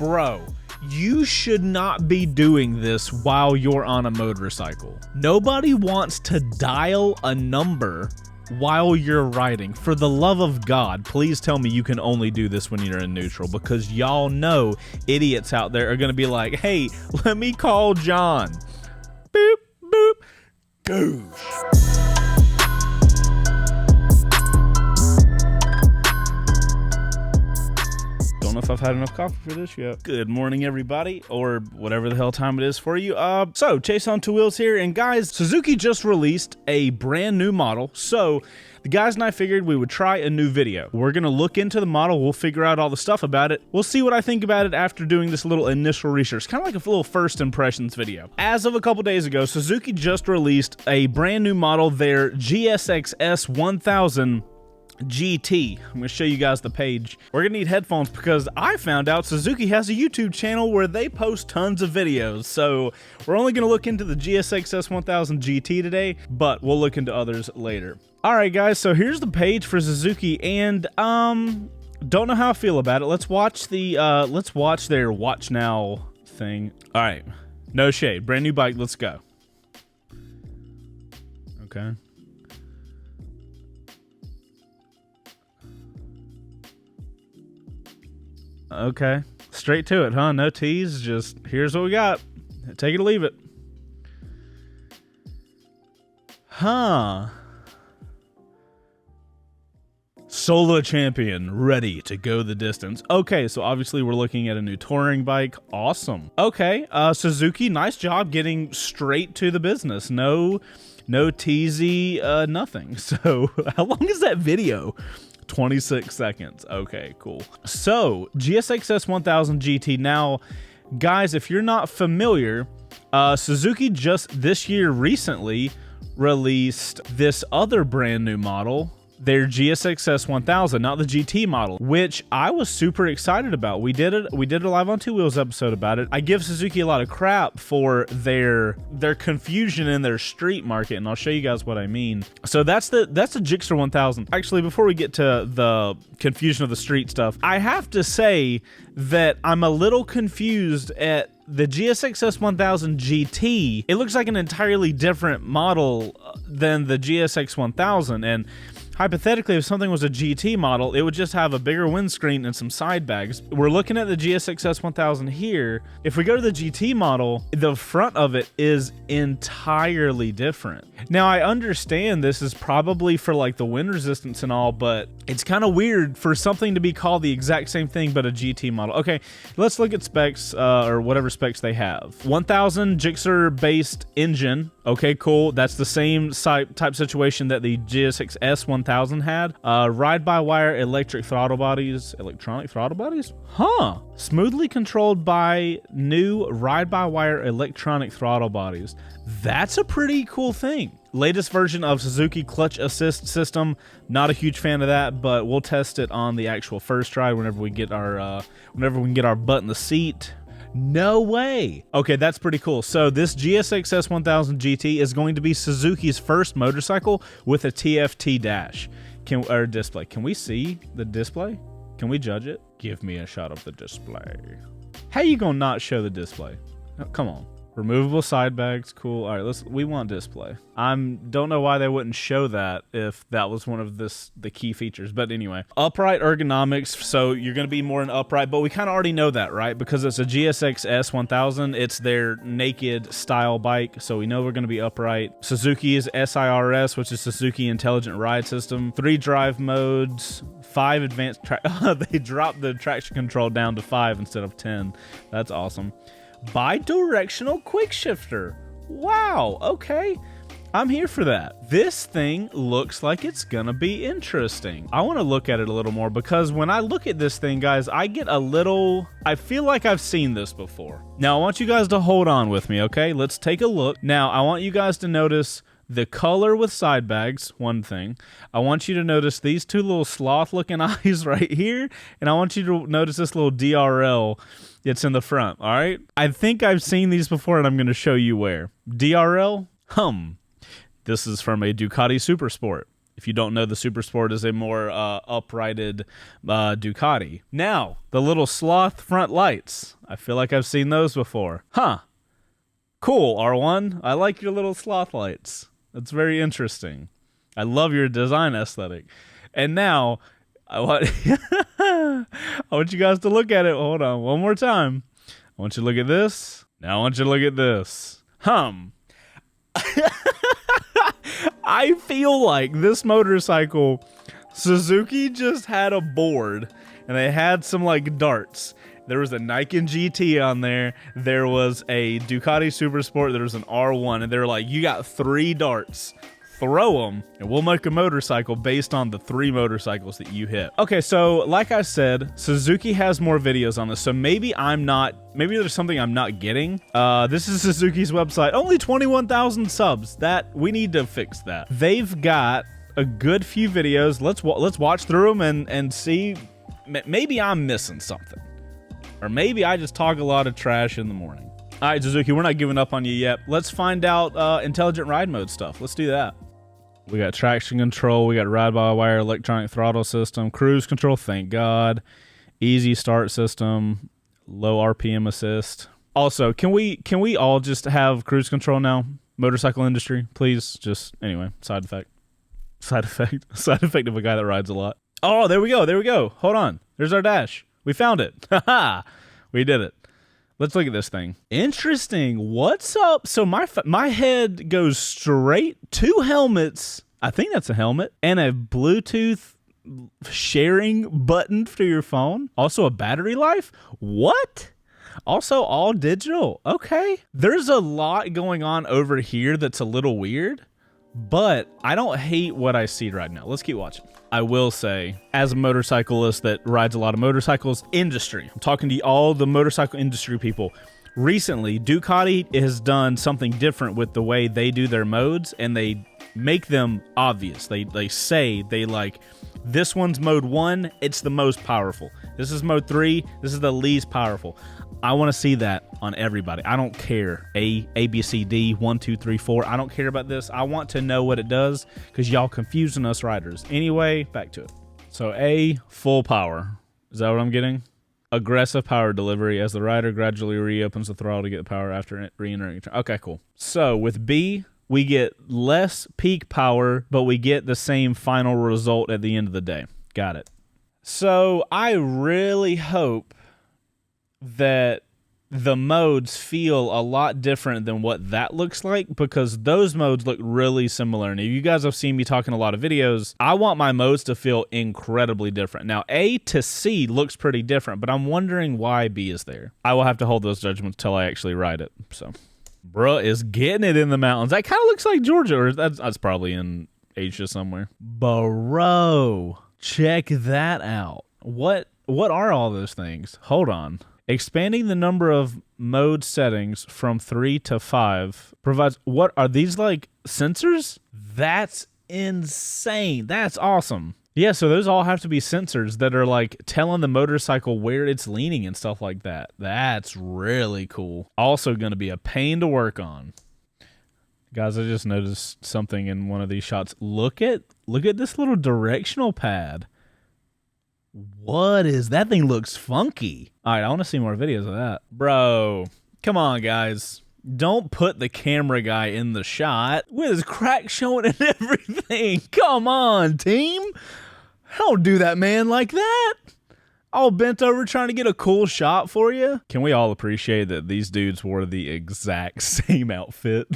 Bro, you should not be doing this while you're on a motorcycle. Nobody wants to dial a number while you're riding. For the love of God, please tell me you can only do this when you're in neutral, because y'all know idiots out there are going to be like, hey, let me call John. Boop, boop, goosh. Don't know if I've had enough coffee for this yet. Good morning, everybody, or whatever the hell time it is for you. So Chaseontwowheels here, and guys, Suzuki just released a brand new model, so the guys and I figured we would try a new video. We're gonna look into the model, we'll figure out all the stuff about it. We'll see what I think about it after doing this little initial research, kind of like a little first impressions video. As of a couple days ago, Suzuki just released a brand new model, their GSX-S 1000 GT. I'm going to show you guys the page. We're going to need headphones because I found out Suzuki has a YouTube channel where they post tons of videos. So we're only going to look into the GSX-S 1000 GT today, but we'll look into others later. All right, guys, so here's the page for Suzuki, and don't know how I feel about it. Let's watch their watch now thing. All right, no shade, brand new bike. Let's go. Okay. Okay, straight to it, huh? No tease, just here's what we got. Take it or leave it. Huh. Solo champion, ready to go the distance. Okay, so obviously we're looking at a new touring bike. Awesome. Okay, Suzuki, nice job getting straight to the business. No teasy, nothing. So how long is that video? 26 seconds. Okay, cool. So GSX-S 1000 GT. Now, guys, if you're not familiar, Suzuki just this year recently released this other brand new model, their GSX-S 1000, not the GT model, which I was super excited about. We did a live on Two Wheels episode about it. I give Suzuki a lot of crap for their confusion in their street market, and I'll show you guys what I mean. So that's the Gixxer 1000. Actually, before we get to the confusion of the street stuff, I have to say that I'm a little confused at the GSX-S 1000 GT. It looks like an entirely different model than the GSX 1000, and hypothetically, if something was a GT model, it would just have a bigger windscreen and some side bags. We're looking at the GSX-S 1000 here. If we go to the GT model, the front of it is entirely different. Now, I understand this is probably for like the wind resistance and all, but it's kind of weird for something to be called the exact same thing but a GT model. Okay, let's look at specs, or whatever specs they have. 1000 Gixxer based engine. Okay, cool. That's the same type situation that the GSX-S 1000 had. Ride-by-wire electronic throttle bodies. Huh. Smoothly controlled by new ride-by-wire electronic throttle bodies. That's a pretty cool thing. Latest version of Suzuki clutch assist system. Not a huge fan of that, but we'll test it on the actual first ride whenever we get our butt in the seat. No way. Okay, that's pretty cool. So this GSX-S 1000 GT is going to be Suzuki's first motorcycle with a TFT dash or display. Can we see the display? Can we judge it? Give me a shot of the display. How you gonna not show the display? Oh, come on. Removable side bags, cool. All right, we want display. Don't know why they wouldn't show that if that was one of the key features, but anyway. Upright ergonomics, so you're gonna be more in upright, but we kind of already know that, right? Because it's a GSX-S 1000, it's their naked style bike, so we know we're gonna be upright. Suzuki's SIRS, which is Suzuki Intelligent Ride System, 3 drive modes, 5 advanced they dropped the traction control down to 5 instead of 10. That's awesome. Bi-directional quick shifter. Wow, okay. I'm here for that. This thing looks like it's gonna be interesting. I want to look at it a little more because when I look at this thing, guys, I feel like I've seen this before. Now, I want you guys to hold on with me, okay? Let's take a look. Now, I want you guys to notice the color with side bags, one thing. I want you to notice these two little sloth-looking eyes right here, and I want you to notice this little DRL. It's in the front, all right? I think I've seen these before, and I'm going to show you where. DRL? This is from a Ducati Supersport. If you don't know, the Super Sport is a more uprighted Ducati. Now, the little sloth front lights. I feel like I've seen those before. Huh. Cool, R1. I like your little sloth lights. That's very interesting. I love your design aesthetic. And now, I want you guys to look at it. Hold on, one more time. I want you to look at this. Now I want you to look at this. I feel like this motorcycle, Suzuki just had a board and they had some like darts. There was a Nikon GT on there. There was a Ducati Super Sport. There was an R1, and they're like, you got 3 darts. Throw them, and we'll make a motorcycle based on the 3 motorcycles that you hit. Okay, so like I said, Suzuki has more videos on this, so maybe there's something I'm not getting. This is Suzuki's website. Only 21,000 subs. We need to fix that. They've got a good few videos. Let's watch through them and see. Maybe I'm missing something. Or maybe I just talk a lot of trash in the morning. All right, Suzuki, we're not giving up on you yet. Let's find out intelligent ride mode stuff. Let's do that. We got traction control. We got ride-by-wire electronic throttle system. Cruise control, thank God. Easy start system. Low RPM assist. Also, can we all just have cruise control now? Motorcycle industry, please. Just, anyway, side effect. Side effect of a guy that rides a lot. Oh, there we go. Hold on. There's our dash. We found it. Haha. We did it. Let's look at this thing. Interesting. What's up? So my head goes straight to helmets. I think that's a helmet. And a Bluetooth sharing button for your phone. Also a battery life. What? Also all digital. Okay. There's a lot going on over here that's a little weird. But I don't hate what I see right now. Let's keep watching. I will say, as a motorcyclist that rides a lot of motorcycles, industry. I'm talking to all the motorcycle industry people. Recently, Ducati has done something different with the way they do their modes, and they make them obvious. They say, this one's mode 1, it's the most powerful. This is mode 3, this is the least powerful. I want to see that on everybody. I don't care. A, B, C, D, 1, 2, 3, 4. I don't care about this. I want to know what it does because y'all confusing us riders. Anyway, back to it. So A, full power. Is that what I'm getting? Aggressive power delivery as the rider gradually reopens the throttle to get the power after re-entering. Okay, cool. So with B, we get less peak power, but we get the same final result at the end of the day. Got it. So I really hope that the modes feel a lot different than what that looks like, because those modes look really similar. And if you guys have seen me talking a lot of videos, I want my modes to feel incredibly different. Now, A to C looks pretty different, but I'm wondering why B is there. I will have to hold those judgments till I actually ride it. So, bruh is getting it in the mountains. That kind of looks like Georgia, or that's probably in Asia somewhere. Bro, check that out. What are all those things? Hold on. Expanding the number of mode settings from 3 to 5 provides, what are these, like sensors? That's insane. That's awesome. Yeah, so those all have to be sensors that are like telling the motorcycle where it's leaning and stuff like that. That's really cool. Also going to be a pain to work on. Guys, I just noticed something in one of these shots. Look at this little directional pad. What is that? Thing looks funky. All right, I want to see more videos of that. Bro, come on, guys. Don't put the camera guy in the shot with his crack showing and everything. Come on, team. Don't do that, man, like that. All bent over trying to get a cool shot for you. Can we all appreciate that these dudes wore the exact same outfit?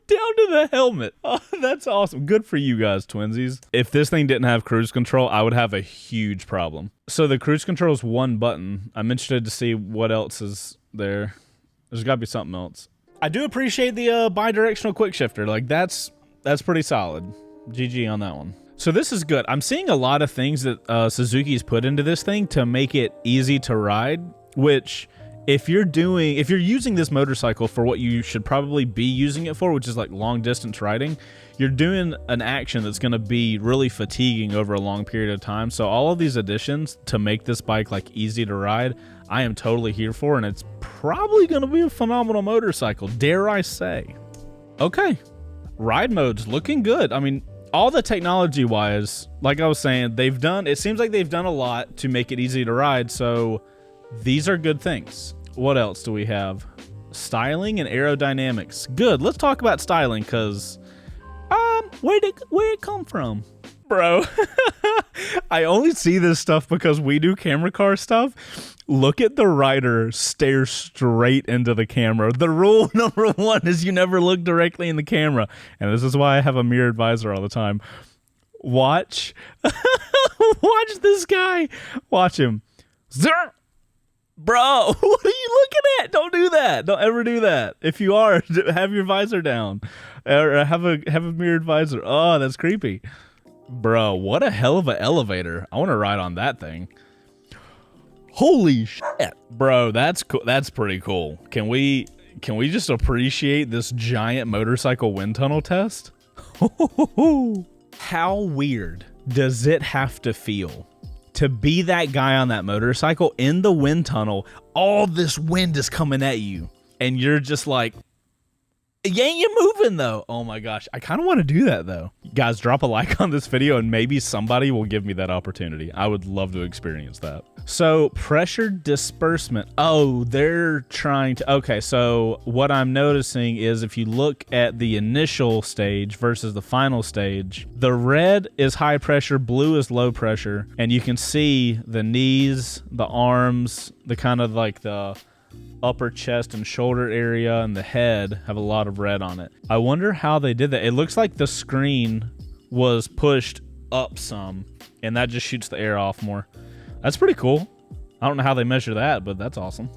Down to the helmet. Oh, that's awesome. Good for you guys, twinsies. If this thing didn't have cruise control, I would have a huge problem. So the cruise control is one button. I'm interested to see what else is there. There's got to be something else. I do appreciate the bi-directional quick shifter. Like, that's pretty solid. GG on that one. So this is good. I'm seeing a lot of things that Suzuki's put into this thing to make it easy to ride, which if you're using this motorcycle for what you should probably be using it for, which is like long distance riding, you're doing an action that's going to be really fatiguing over a long period of time. So all of these additions to make this bike like easy to ride, I am totally here for, and it's probably going to be a phenomenal motorcycle, dare I say. Okay, ride mode's looking good. I mean, all the technology wise, like I was saying, it seems like they've done a lot to make it easy to ride. So these are good things. What else do we have? Styling and aerodynamics. Good. Let's talk about styling, because where'd it come from? Bro, I only see this stuff because we do camera car stuff. Look at the rider stare straight into the camera. The rule number one is you never look directly in the camera. And this is why I have a mirrored visor all the time. Watch. Watch this guy. Watch him. Zer! Bro, what are you looking at? Don't do that. Don't ever do that. If you are, have your visor down. Or have a mirrored visor. Oh, that's creepy. Bro, what a hell of an elevator. I want to ride on that thing. Holy shit. Bro, that's cool. That's pretty cool. Can we just appreciate this giant motorcycle wind tunnel test? How weird does it have to feel to be that guy on that motorcycle in the wind tunnel? All this wind is coming at you and you're just like, yeah, you're moving though. Oh my gosh. I kind of want to do that though. Guys, drop a like on this video and maybe somebody will give me that opportunity. I would love to experience that. So pressure disbursement. Oh, they're trying to, okay. So what I'm noticing is if you look at the initial stage versus the final stage, the red is high pressure, blue is low pressure. And you can see the knees, the arms, the kind of like the upper chest and shoulder area and the head have a lot of red on it. I wonder how they did that. It looks like the screen was pushed up some and that just shoots the air off more. That's pretty cool. I don't know how they measure that, but that's awesome.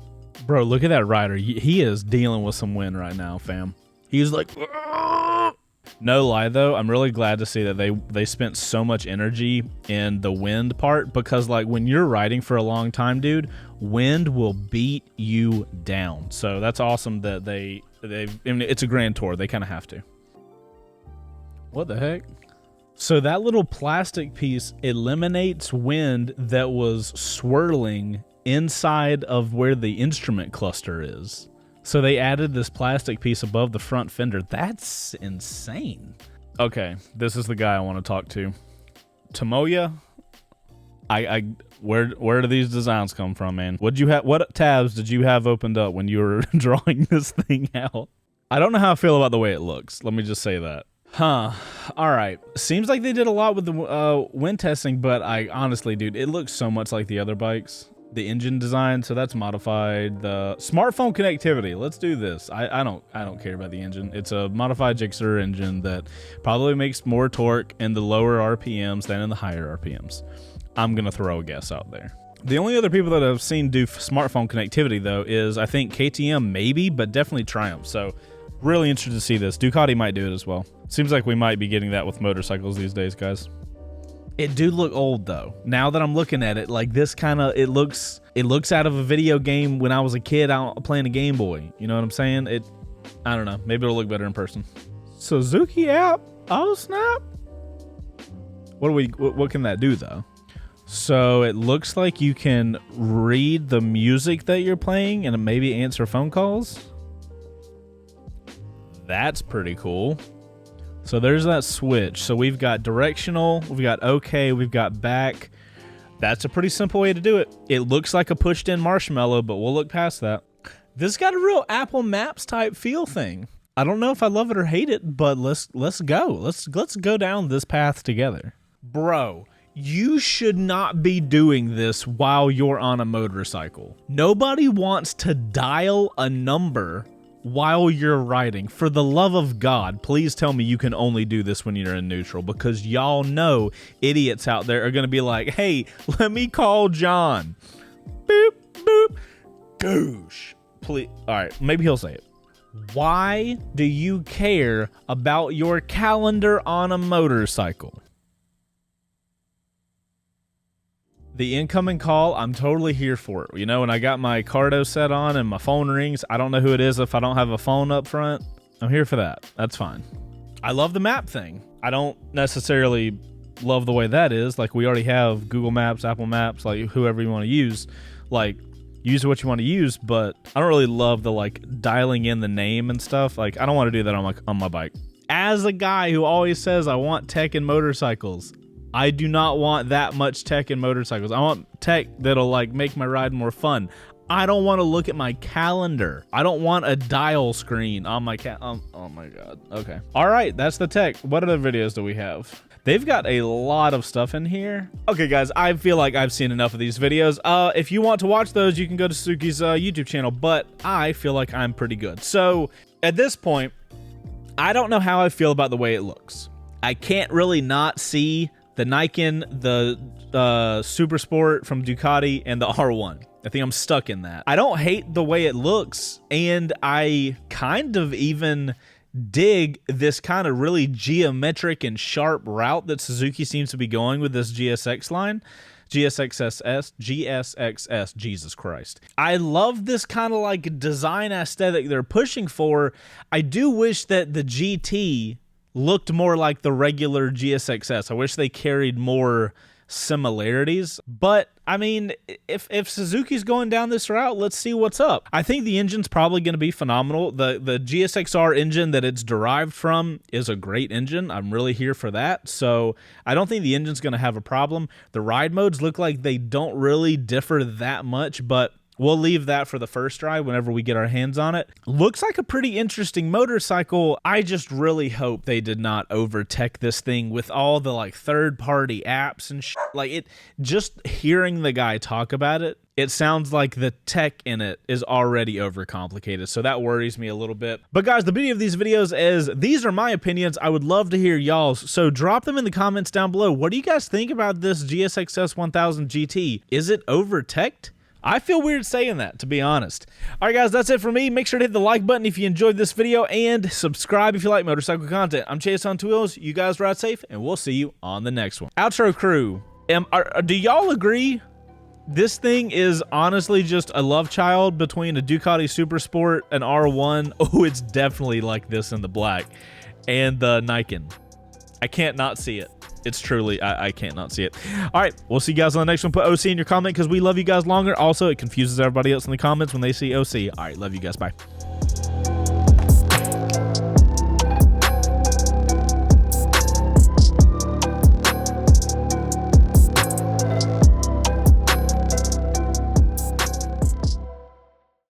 Bro, look at that rider. He is dealing with some wind right now, fam. He's like, "Argh!" No lie though, I'm really glad to see that they spent so much energy in the wind part, because like when you're riding for a long time, dude, wind will beat you down. So that's awesome that I mean, it's a grand tour. They kind of have to. What the heck? So that little plastic piece eliminates wind that was swirling inside of where the instrument cluster is. So they added this plastic piece above the front fender. That's insane. Okay, this is the guy I want to talk to. Tomoya, where do these designs come from, man? What tabs did you have opened up when you were drawing this thing out? I don't know how I feel about the way it looks. Let me just say that. Huh. All right. Seems like they did a lot with the wind testing, but honestly, dude, it looks so much like the other bikes. The engine design, so that's modified. The smartphone connectivity. Let's do this. I don't care about the engine. It's a modified Gixxer engine that probably makes more torque in the lower RPMs than in the higher RPMs. I'm gonna throw a guess out there. The only other people that I've seen do smartphone connectivity though is I think KTM maybe, but definitely Triumph. So really interested to see this. Ducati might do it as well. Seems like we might be getting that with motorcycles these days, guys. It do look old though. Now that I'm looking at it, like this kind of, it looks out of a video game when I was a kid out playing a Game Boy. You know what I'm saying? I don't know. Maybe it'll look better in person. Suzuki app. Oh snap. What can that do though? So it looks like you can read the music that you're playing and maybe answer phone calls. That's pretty cool. So there's that switch. So we've got directional, we've got okay, we've got back. That's a pretty simple way to do it. It looks like a pushed in marshmallow, but we'll look past that. This got a real Apple Maps type feel thing. I don't know if I love it or hate it, but let's go. Let's go down this path together. Bro, you should not be doing this while you're on a motorcycle. Nobody wants to dial a number while you're riding. For the love of God, please tell me you can only do this when you're in neutral, because y'all know idiots out there are going to be like, hey, let me call John. Boop, boop. Goosh. Please. All right, maybe he'll say it. Why do you care about your calendar on a motorcycle? The incoming call, I'm totally here for it. You know, when I got my Cardo set on and my phone rings, I don't know who it is if I don't have a phone up front. I'm here for that. That's fine. I love the map thing. I don't necessarily love the way that is. Like, we already have Google Maps, Apple Maps, like whoever you want to use. Like, use what you want to use, but I don't really love the like dialing in the name and stuff. Like, I don't want to do that on my bike. as a guy who always says I want tech in motorcycles, I do not want that much tech in motorcycles. I want tech that'll like make my ride more fun. I don't want to look at my calendar. I don't want a dial screen on my oh my God. Okay. All right, that's the tech. What other videos do we have? They've got a lot of stuff in here. Okay, guys, I feel like I've seen enough of these videos. If you want to watch those, you can go to Suzuki's YouTube channel, but I feel like I'm pretty good. So at this point, I don't know how I feel about the way it looks. I can't really not see the Nikon, the Super Sport from Ducati, and the R1. I think I'm stuck in that. I don't hate the way it looks, and I kind of even dig this kind of really geometric and sharp route that Suzuki seems to be going with this GSX line. GSXS, Jesus Christ. I love this kind of like design aesthetic they're pushing for. I do wish that the GT looked more like the regular GSXS. I wish they carried more similarities, but I mean, if Suzuki's going down this route, let's see what's up. I think the engine's probably going to be phenomenal. The GSXR engine that it's derived from is a great engine. I'm really here for that, so I don't think the engine's going to have a problem. The ride modes look like they don't really differ that much, but we'll leave that for the first drive whenever we get our hands on it. Looks like a pretty interesting motorcycle. I just really hope they did not over-tech this thing with all the like third-party apps and shit. Like it, just hearing the guy talk about it, it sounds like the tech in it is already overcomplicated, so that worries me a little bit. But guys, the beauty of these videos is these are my opinions. I would love to hear y'all's, so drop them in the comments down below. What do you guys think about this GSXS 1000 GT? Is it over-teched? I feel weird saying that, to be honest. All right, guys, that's it for me. Make sure to hit the like button if you enjoyed this video and subscribe if you like motorcycle content. I'm Chaseontwowheels. You guys ride safe, and we'll see you on the next one. Outro crew, do y'all agree? This thing is honestly just a love child between a Ducati Super Sport, an R1. Oh, it's definitely like this in the black, and the Nikon. I can't not see it. It's truly, I can't not see it. All right, we'll see you guys on the next one. Put OC in your comment because we love you guys longer. Also, it confuses everybody else in the comments when they see OC. All right, love you guys. Bye.